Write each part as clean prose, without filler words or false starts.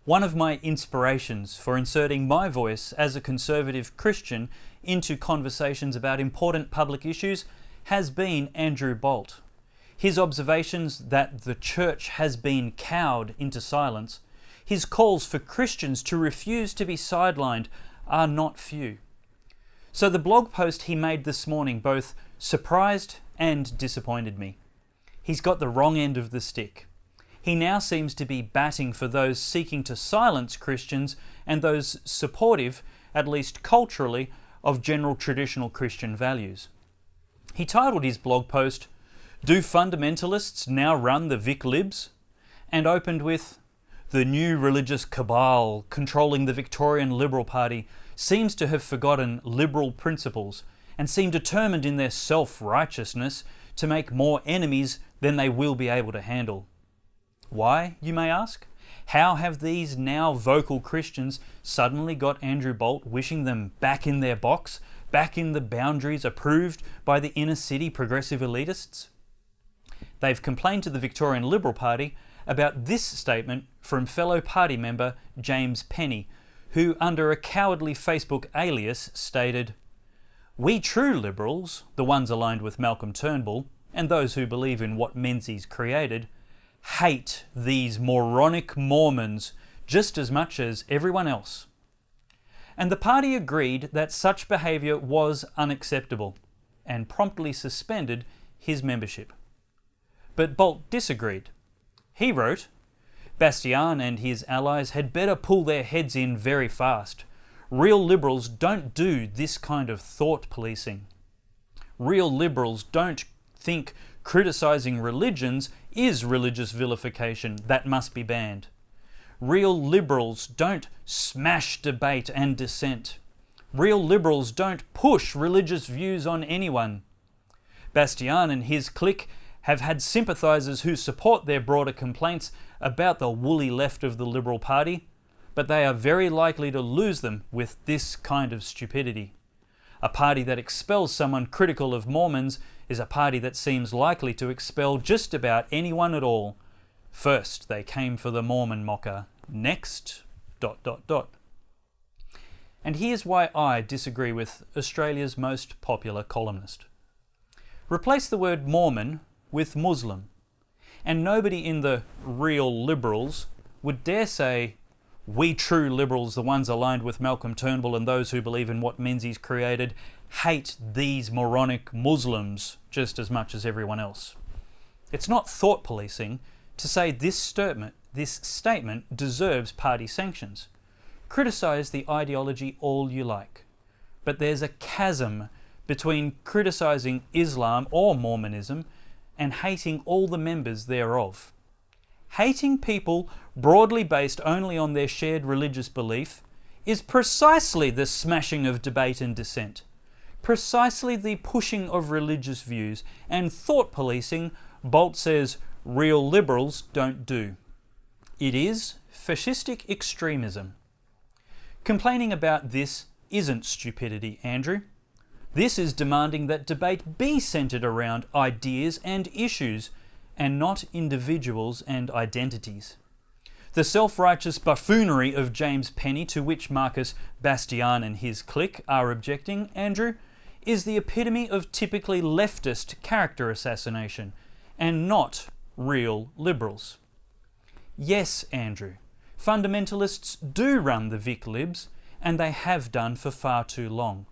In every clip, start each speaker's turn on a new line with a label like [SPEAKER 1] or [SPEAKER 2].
[SPEAKER 1] One of my inspirations for inserting my voice as a conservative Christian into conversations about important public issues has been Andrew Bolt. His observations that the church has been cowed into silence, his calls for Christians to refuse to be sidelined are not few. So the blog post he made this morning both surprised and disappointed me. He's got the wrong end of the stick. He now seems to be batting for those seeking to silence Christians and those supportive, at least culturally, of general traditional Christian values. He titled his blog post, "Do Fundamentalists Now Run the LIBS?" and opened with, "The new religious cabal controlling the Victorian Liberal Party seems to have forgotten liberal principles and seem determined in their self-righteousness to make more enemies than they will be able to handle." Why, you may ask? How have these now vocal Christians suddenly got Andrew Bolt wishing them back in their box, back in the boundaries approved by the inner city progressive elitists? They've complained to the Victorian Liberal Party about this statement from fellow party member James Penny, who under a cowardly Facebook alias stated, "We true Liberals, the ones aligned with Malcolm Turnbull, and those who believe in what Menzies created, hate these moronic Mormons just as much as everyone else." And the party agreed that such behaviour was unacceptable and promptly suspended his membership. But Bolt disagreed. He wrote, "Bastian and his allies had better pull their heads in very fast. Real Liberals don't do this kind of thought policing. Real Liberals don't think criticising religions is religious vilification that must be banned. Real Liberals don't smash debate and dissent. Real Liberals don't push religious views on anyone. Bastian and his clique have had sympathisers who support their broader complaints about the woolly left of the Liberal Party, but they are very likely to lose them with this kind of stupidity. A party that expels someone critical of Mormons is a party that seems likely to expel just about anyone at all. First, they came for the Mormon mocker. Next, ... And here's why I disagree with Australia's most popular columnist. Replace the word Mormon with Muslim, and nobody in the real Liberals would dare say, "We true Liberals, the ones aligned with Malcolm Turnbull and those who believe in what Menzies created, hate these moronic Muslims just as much as everyone else." It's not thought policing to say this statement deserves party sanctions. Criticise the ideology all you like. But there's a chasm between criticising Islam or Mormonism and hating all the members thereof. Hating people broadly based only on their shared religious belief is precisely the smashing of debate and dissent, precisely the pushing of religious views and thought policing Bolt says real Liberals don't do. It is fascistic extremism. Complaining about this isn't stupidity, Andrew. This is demanding that debate be centred around ideas and issues and not individuals and identities. The self-righteous buffoonery of James Penny, to which Marcus Bastian and his clique are objecting, Andrew, is the epitome of typically leftist character assassination, and not real Liberals. Yes, Andrew, fundamentalists do run the LIBS, and they have done for far too long.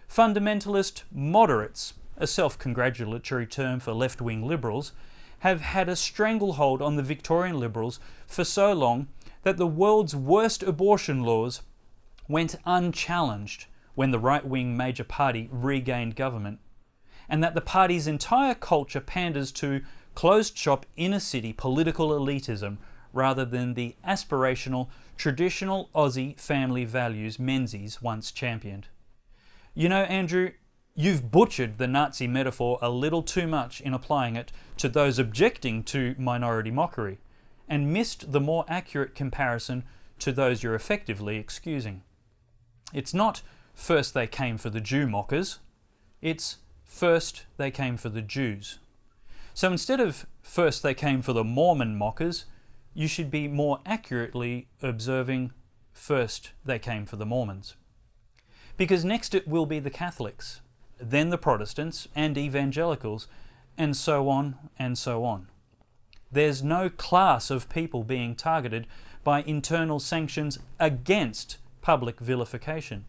[SPEAKER 1] Fundamentalist moderates, a self-congratulatory term for left-wing liberals, have had a stranglehold on the Victorian Liberals for so long that the world's worst abortion laws went unchallenged when the right-wing major party regained government, and that the party's entire culture panders to closed-shop inner-city political elitism rather than the aspirational, traditional Aussie family values Menzies once championed. You know, Andrew, you've butchered the Nazi metaphor a little too much in applying it to those objecting to minority mockery, and missed the more accurate comparison to those you're effectively excusing. It's not first they came for the Jew mockers, it's first they came for the Jews. So instead of first they came for the Mormon mockers, you should be more accurately observing first they came for the Mormons. Because next it will be the Catholics, then the Protestants and evangelicals, and so on and so on. There's no class of people being targeted by internal sanctions against public vilification.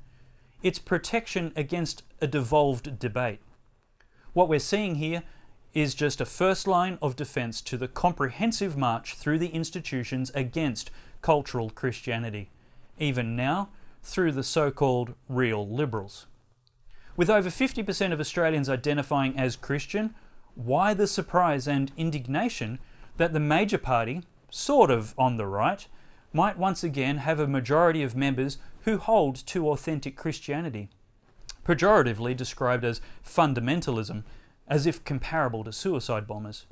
[SPEAKER 1] It's protection against a devolved debate. What we're seeing here is just a first line of defence to the comprehensive march through the institutions against cultural Christianity, even now through the so-called real liberals. With over 50% of Australians identifying as Christian, why the surprise and indignation that the major party, sort of on the right, might once again have a majority of members who hold to authentic Christianity, pejoratively described as fundamentalism, as if comparable to suicide bombers?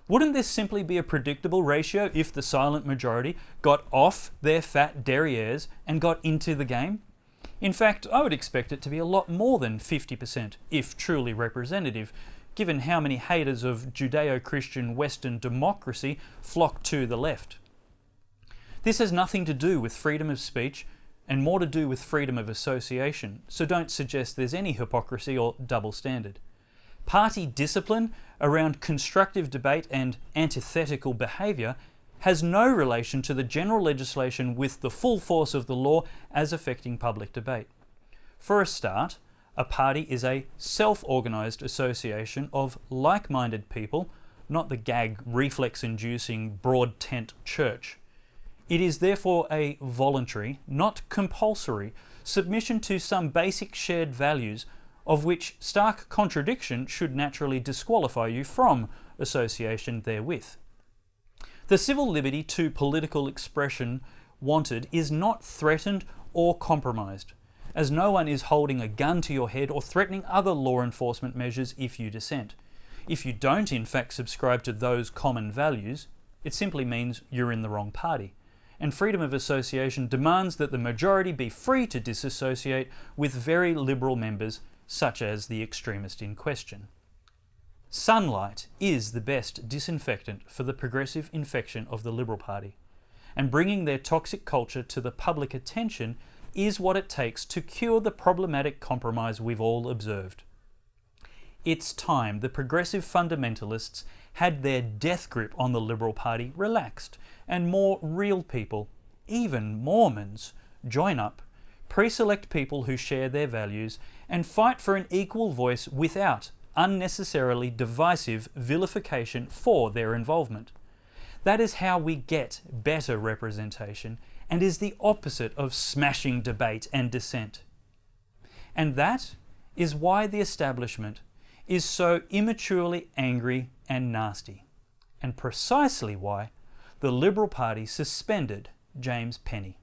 [SPEAKER 1] Wouldn't this simply be a predictable ratio if the silent majority got off their fat derrieres and got into the game? In fact, I would expect it to be a lot more than 50%, if truly representative, given how many haters of Judeo-Christian Western democracy flock to the left. This has nothing to do with freedom of speech and more to do with freedom of association, so don't suggest there's any hypocrisy or double standard. Party discipline around constructive debate and antithetical behaviour has no relation to the general legislation with the full force of the law as affecting public debate. For a start, a party is a self-organised association of like-minded people, not the gag reflex-inducing broad tent church. It is therefore a voluntary, not compulsory, submission to some basic shared values of which stark contradiction should naturally disqualify you from association therewith. The civil liberty to political expression wanted is not threatened or compromised, as no one is holding a gun to your head or threatening other law enforcement measures if you dissent. If you don't in fact subscribe to those common values, it simply means you're in the wrong party. And freedom of association demands that the majority be free to disassociate with very liberal members, such as the extremist in question. Sunlight is the best disinfectant for the progressive infection of the Liberal Party, and bringing their toxic culture to the public attention is what it takes to cure the problematic compromise we've all observed. It's time the progressive fundamentalists had their death grip on the Liberal Party relaxed, and more real people, even Mormons, join up, pre-select people who share their values, and fight for an equal voice without unnecessarily divisive vilification for their involvement. That is how we get better representation, and is the opposite of smashing debate and dissent. And that is why the establishment is so immaturely angry and nasty, and precisely why the Liberal Party suspended James Penny.